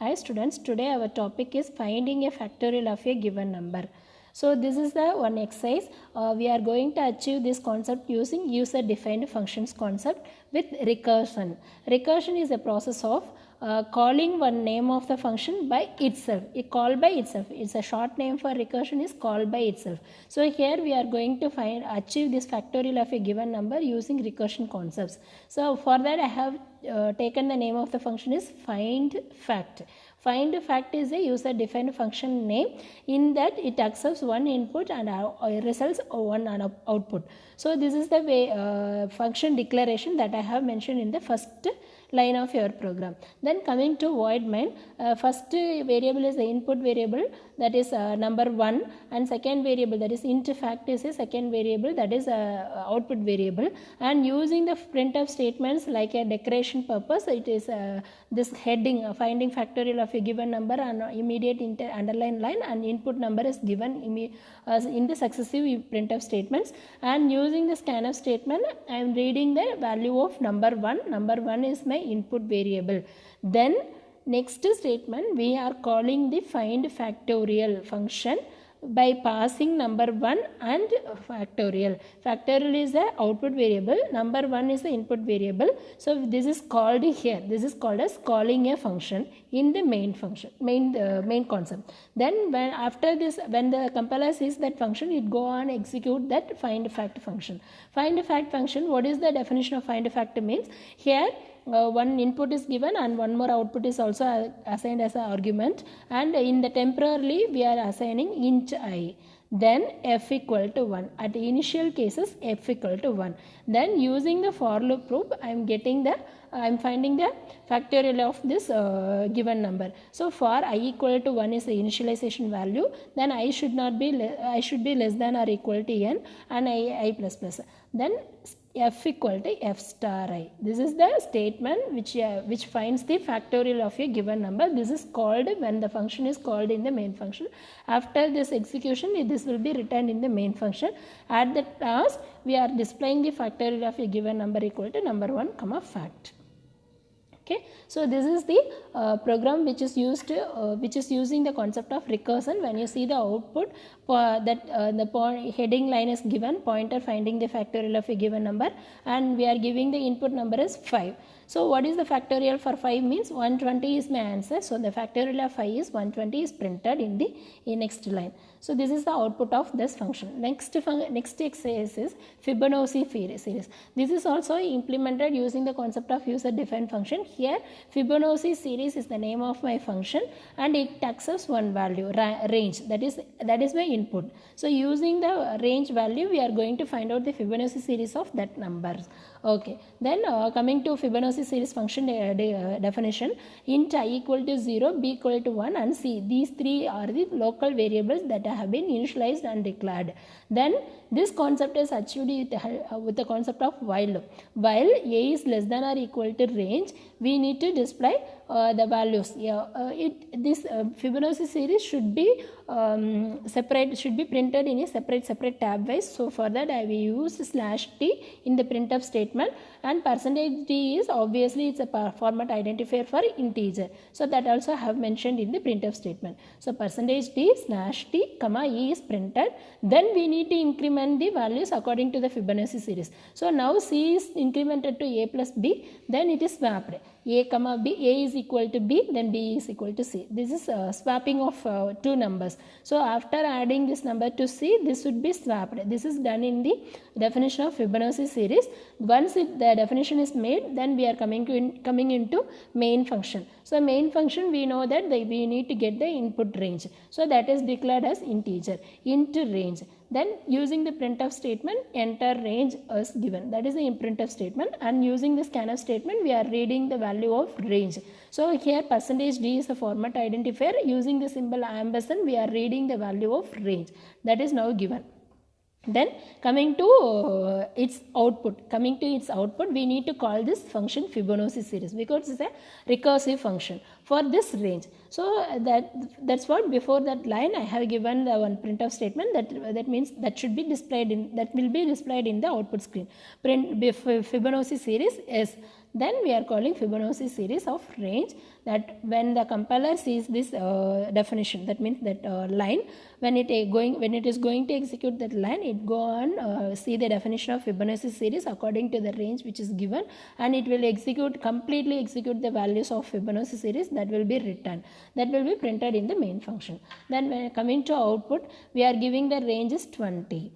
Hi students, today our topic is finding a factorial of a given number. So this is the one exercise. We are going to achieve this concept using user defined functions concept with recursion. Recursion is a process of calling one name of the function by itself. A call by itself. It's a short name for recursion is call by itself. So here we are going to achieve this factorial of a given number using recursion concepts. So for that I have taken the name of the function is find fact. Find fact is a user defined function name. In that it accepts one input and results one output. So this is the way function declaration that I have mentioned in the first line of your program. Then coming to void main, first variable is the input variable, that is number 1, and second variable, that is int fact, is a second variable, that is output variable. And using the printf statements like a decoration purpose, it is this heading finding factorial of a given number and immediate underline line, and input number is given in the successive printf statements. And using the scanf statement, I am reading the value of number 1. Number 1 is my input variable. Then next statement, we are calling the find factorial function by passing number 1 and factorial. Factorial is the output variable, number 1 is the input variable. So this is called here, this is called as calling a function in the main function, main concept. Then when after this, when the compiler sees that function, it go on execute that find fact function. Find fact function, what is the definition of find fact means? Here one input is given and one more output is also assigned as an argument, and in the temporarily we are assigning int I. Then f equal to 1. At the initial cases f equal to 1. Then using the for loop loop, I am finding the factorial of this given number. So for I equal to 1 is the initialization value, then I should be less than or equal to n, and I plus plus. Then f equal to f star I. This is the statement which finds the factorial of a given number. This is called when the function is called in the main function. After this execution, this will be returned in the main function. At the task, we are displaying the factorial of a given number equal to number 1 comma fact. Okay, so this is the program which is used which is using the concept of recursion. When you see the output, the heading line is given, pointer finding the factorial of a given number, and we are giving the input number as 5. So what is the factorial for 5 means 120 is my answer. So the factorial of 5 is 120 is printed in the next line. So this is the output of this function. Next exercise is Fibonacci series. This is also implemented using the concept of user defined function. Here Fibonacci series is the name of my function, and it accepts one value range, that is my input. So using the range value, we are going to find out the Fibonacci series of that numbers. Okay, then coming to Fibonacci series function definition, int I equal to 0, b equal to 1, and c. These three are the local variables that have been initialized and declared. Then this concept is achieved with the concept of while loop. While a is less than or equal to range, we need to display the values. This Fibonacci series should be printed in a separate tab wise. So for that I will use /t in the printf statement, and %d is obviously it's a format identifier for integer. So that also I have mentioned in the printf statement. So %d /t comma e is printed. Then we need to increment the values according to the Fibonacci series. So now c is incremented to a plus b, then it is swapped. A comma b, a is equal to b, then b is equal to c. This is swapping of two numbers. So after adding this number to c, this should be swapped. This is done in the definition of Fibonacci series. Once the definition is made, then we are coming into main function. So main function, we know that we need to get the input range. So that is declared as integer, int range. Then using the printf statement, enter range as given. That is the printf statement, and using the scanf statement, we are reading the value of range. So here %d is a format identifier. Using the symbol ampersand, we are reading the value of range. That is now given. Then coming to its output, we need to call this function Fibonacci series because it's a recursive function for this range. So that's what before that line I have given the one printf statement that means that will be displayed in the output screen. Print Fibonacci series is then we are calling Fibonacci series of range. That when the compiler sees this definition, that means that line, when it is going to execute that line, it go on see the definition of Fibonacci series according to the range which is given, and it will completely execute the values of Fibonacci series that will be written, that will be printed in the main function. Then when coming to output, we are giving the range is 20.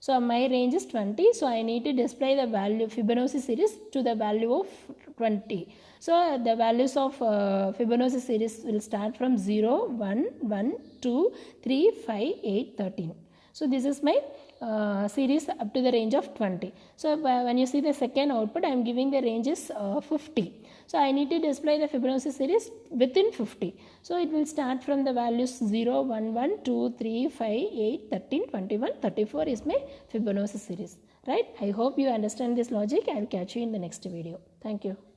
So my range is 20, so I need to display the value Fibonacci series to the value of 20. So the values of Fibonacci series will start from 0, 1, 1, 2, 3, 5, 8, 13. So this is my series up to the range of 20. So when you see the second output, I am giving the range is 50. So I need to display the Fibonacci series within 50. So it will start from the values 0, 1, 1, 2, 3, 5, 8, 13, 21, 34 is my Fibonacci series. Right? I hope you understand this logic. I will catch you in the next video. Thank you.